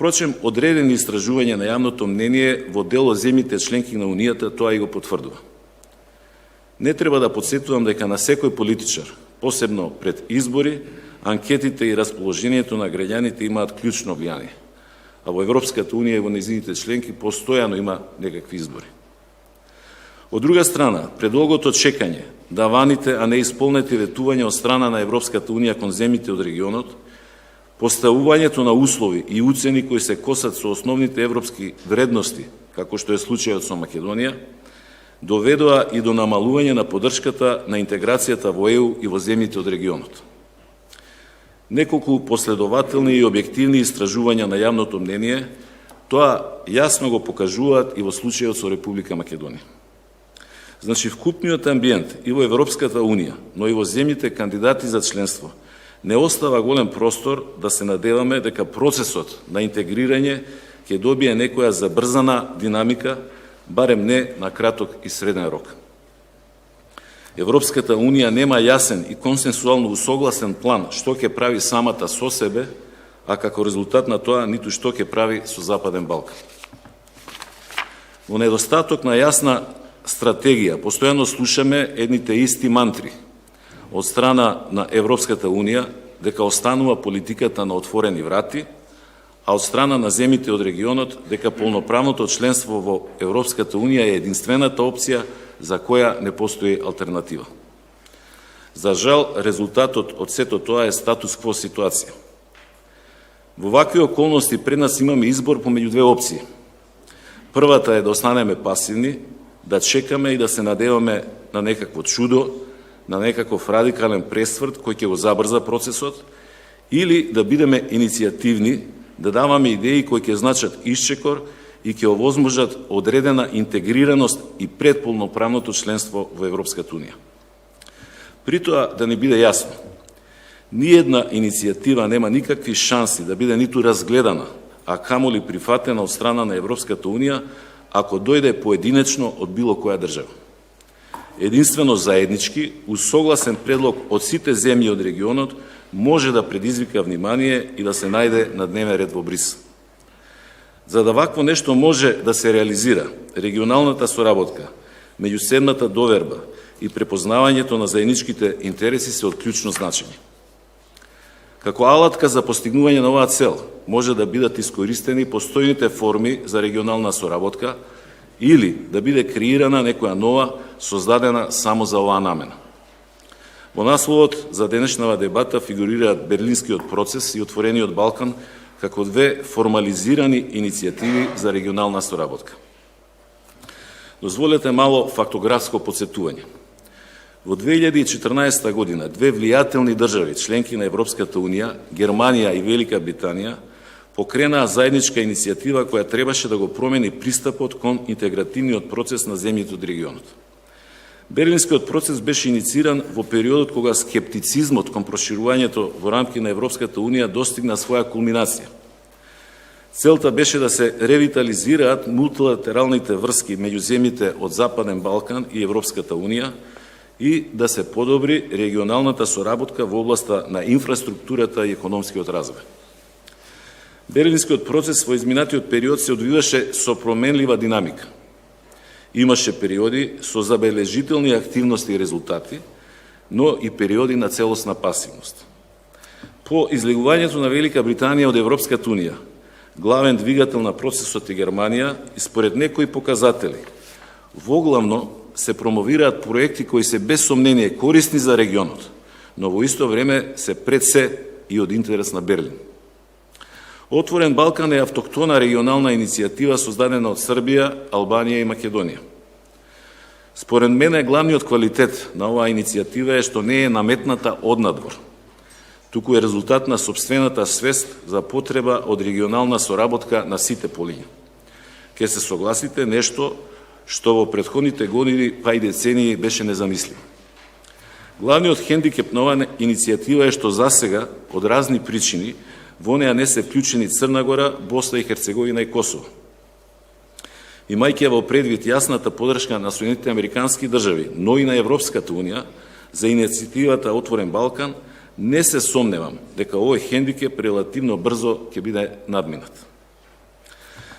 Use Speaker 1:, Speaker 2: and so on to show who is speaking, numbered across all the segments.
Speaker 1: Впрочем, одредени истражувања на јавното мнение во дел од земјите членки на Унијата тоа и го потврдува. Не треба да подсетувам дека на секој политичар, посебно пред избори, анкетите и расположението на граѓаните имаат клучно влијание, а во Европската Унија и во нејзините членки постојано има некакви избори. Од друга страна, предолгото чекање, даваните, а не исполнети ветувања од страна на Европската Унија кон земјите од регионот, поставувањето на услови и уцени кои се косат со основните европски вредности, како што е случајот со Македонија, доведоа и до намалување на поддршката на интеграцијата во ЕУ и во земјите од регионот. Неколку последователни и објективни истражувања на јавното мнение тоа јасно го покажуваат и во случајот со Република Македонија. Значи, вкупниот амбиент и во Европската Унија, но и во земјите кандидати за членство, не остава голем простор да се надеваме дека процесот на интегрирање ќе добие некоја забрзана динамика, барем не на краток и среден рок. Европската Унија нема јасен и консенсуално усогласен план што ќе прави самата со себе, а како резултат на тоа ниту што ќе прави со Западен Балкан. Во недостаток на јасна стратегија, постојано слушаме едните исти мантри од страна на Европската Унија дека останува политиката на отворени врати, а од страна на земјите од регионот дека полноправното членство во Европската Унија е единствената опција за која не постои алтернатива. За жал, резултатот од сето тоа е статус-кво ситуација. Во вакви околности пред нас имаме избор помеѓу две опции. Првата е да останеме пасивни, да чекаме и да се надеваме на некакво чудо, на некаков радикален пресврт кој ќе го забрза процесот, или да бидеме иницијативни, да даваме идеи кои ќе значат исчекор и ќе овозможат одредена интегрираност и пред полноправното членство во Европската Унија. При тоа да ни биде јасно, ниедна иницијатива нема никакви шанси да биде ниту разгледана, а камоли прифатена од страна на Европската Унија, ако дојде поединечно од било која држава. Единствено заеднички, усогласен предлог од сите земји од регионот може да предизвика внимание и да се најде на дневен ред во Брисел. За да вакво нешто може да се реализира, регионалната соработка, меѓуседната доверба и препознавањето на заедничките интереси се од клучно значење. Како алатка за постигнување на оваа цел може да бидат искористени постојните форми за регионална соработка или да биде креирана некоја нова, создадена само за оваа намена. Во насловот за денешнава дебата фигурираат Берлинскиот процес и Отворениот Балкан како две формализирани иницијативи за регионална соработка. Дозволете мало фактографско подсетување. Во 2014 година две влијателни држави, членки на Европската Унија, Германија и Велика Британија, покренаа заедничка иницијатива која требаше да го промени пристапот кон интегративниот процес на земјите од регионот. Берлинскиот процес беше иницииран во периодот кога скептицизмот кон проширувањето во рамки на Европската Унија достигна своја кулминација. Целта беше да се ревитализираат мултилатералните врски меѓу земјите од Западен Балкан и Европската Унија и да се подобри регионалната соработка во областа на инфраструктурата и економскиот развој. Берлинскиот процес во изминатиот период се одвиваше со променлива динамика. Имаше периоди со забележителни активности и резултати, но и периоди на целосна пасивност. По излегувањето на Велика Британија од Европската Унија, главен двигател на процесот е Германија и според некои показатели, воглавно се промовираат проекти кои се без сомнение корисни за регионот, но во исто време се пред се и од интерес на Берлин. Отворен Балкан е автохтона регионална иницијатива создадена од Србија, Албанија и Македонија. Според мене главниот квалитет на оваа иницијатива е што не е наметната однадвор, туку е резултат на сопствената свест за потреба од регионална соработка на сите полиња. Ке се согласите нешто што во претходните години па и децении беше незамисливо. Главниот хендикеп на оваа иницијатива е што засега, од разни причини, во неа не се вклучени Црна Гора, Босна и Херцеговина и Косово. Имајќи во предвид јасната поддршка на Соединетите американски држави, но и на Европската Унија, за иницијативата Отворен Балкан, не се сомневам дека овој хендикеп релативно брзо ќе биде надминат.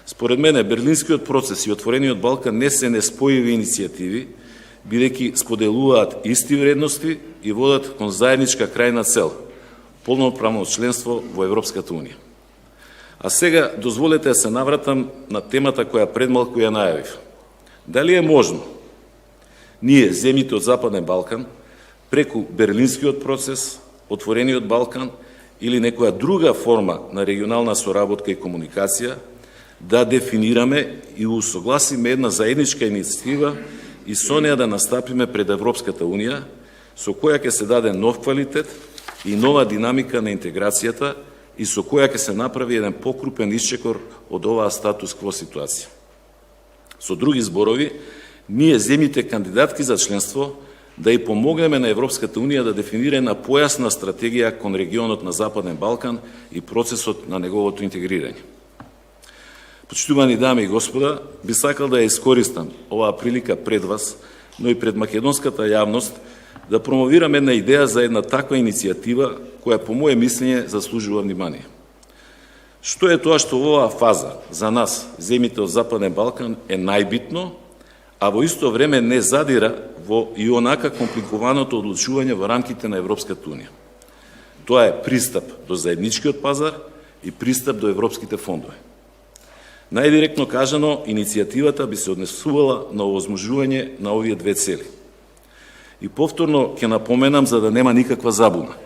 Speaker 1: Според мене, Берлинскиот процес и Отворениот Балкан не се неспојиви иницијативи, бидејќи споделуваат исти вредности и водат кон заедничка крајна цел – полноправно членство во Европската Унија. А сега, дозволете да се навратам на темата која пред малку ја најавив. Дали е можно ние, земјите од Западен Балкан, преку Берлинскиот процес, Отворениот Балкан или некоја друга форма на регионална соработка и комуникација, да дефинираме и усогласиме една заедничка иницијатива и со неја да настапиме пред Европската Унија, со која ќе се даде нов квалитет и нова динамика на интеграцијата и со која ќе се направи еден покрупен исчекор од оваа статус-кво ситуација. Со други зборови, ние, земјите кандидатки за членство, да и помогнеме на Европската Унија да дефинира една појасна стратегија кон регионот на Западен Балкан и процесот на неговото интегрирање. Почитувани дами и господа, би сакал да ја искористам оваа прилика пред вас, но и пред македонската јавност, да промовирам една идеја за една таква иницијатива, која по моје мислење заслужува внимание. Што е тоа што во оваа фаза за нас, земјите од Западен Балкан, е најбитно, а во исто време не задира во и онака компликуваното одлучување во рамките на Европската Унија. Тоа е пристап до заедничкиот пазар и пристап до европските фондови. Најдиректно кажано, иницијативата би се однесувала на овозможување на овие две цели. И повторно ќе напоменам за да нема никаква забуна.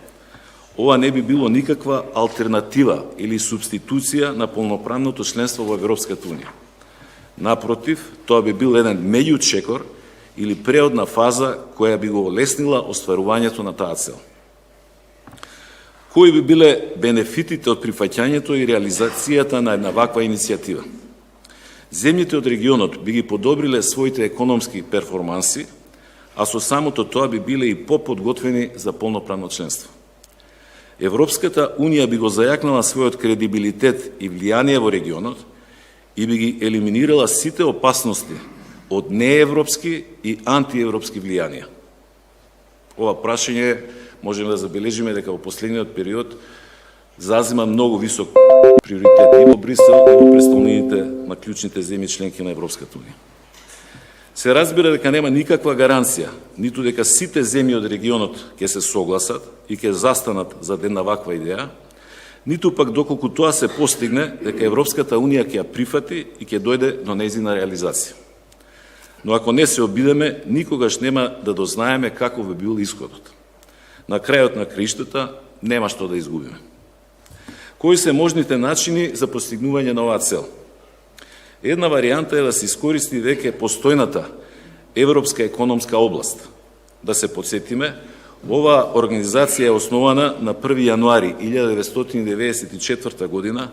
Speaker 1: Ова не би било никаква алтернатива или субституција на полноправното членство во Европската Унија. Напротив, тоа би бил еден меѓучекор или преодна фаза која би го олеснила остварувањето на таа цел. Кои би биле бенефитите од прифаќањето и реализацијата на една ваква иницијатива? Земјите од регионот би ги подобриле своите економски перформанси, а со самото тоа би биле и поподготвени за полноправно членство. Европската Унија би го зајакнала својот кредибилитет и влијание во регионот и би ги елиминирала сите опасности од неевропски и антиевропски влијанија. Ова прашање можеме да забележиме дека во последниот период зазема многу висок приоритет и во Брисел и во престолнините на клучните земји членки на Европската Унија. Се разбира дека нема никаква гаранција, ниту дека сите земји од регионот ќе се согласат и ќе застанат за една ваква идеја, ниту пак доколку тоа се постигне дека Европската Унија ќе ја прифати и ќе дојде до нејзина реализација. Но ако не се обидеме, никогаш нема да дознаеме каков би бил исходот. На крајот на криштата нема што да изгубиме. Кои се можните начини за постигнување на оваа цел? Една варијанта е да се искористи веќе постојната Европска економска област. Да се подсетиме, оваа организација е основана на 1. јануари 1994 година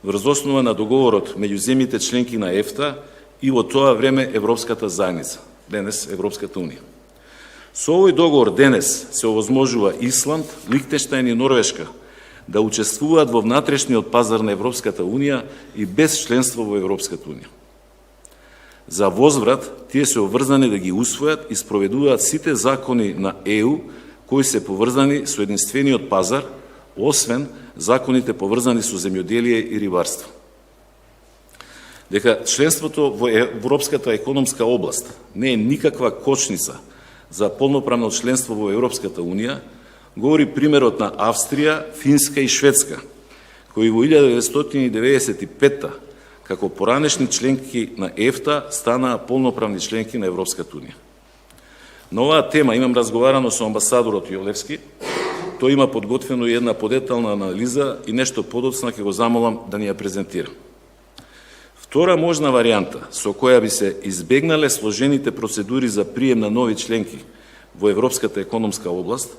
Speaker 1: врз основа на договорот меѓу земјите членки на ЕФТА и во тоа време Европската заедница, денес Европската Унија. Со овој договор денес се овозможува Исланд, Лихтенштајн и Норвешка да учествуваат во внатрешниот пазар на Европската Унија и без членство во Европската Унија. За возврат, тие се обврзани да ги усвојат и спроведуваат сите закони на ЕУ кои се поврзани со единствениот пазар, освен законите поврзани со земјоделие и рибарство. Дека членството во Европската економска област не е никаква кочница за полноправно членство во Европската Унија, говори примерот на Австрија, Финска и Шведска, кои во 1995 како поранешни членки на ЕФТА станаа полноправни членки на Европската Унија. На оваа тема имам разговарано со амбасадорот Јолевски, тој има подготвено и една подетална анализа и нешто подоцна ќе го замолам да ни ја презентира. Втора можна варијанта со која би се избегнале сложените процедури за прием на нови членки во Европската економска област,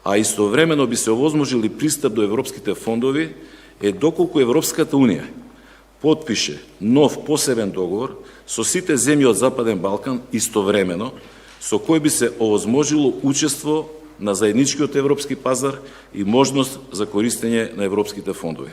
Speaker 1: а истовремено би се овозможил и пристап до европските фондови, е доколку Европската Унија потпише нов посебен договор со сите земји од Западен Балкан истовремено, со кој би се овозможило учество на заедничкиот европски пазар и можност за користење на европските фондови.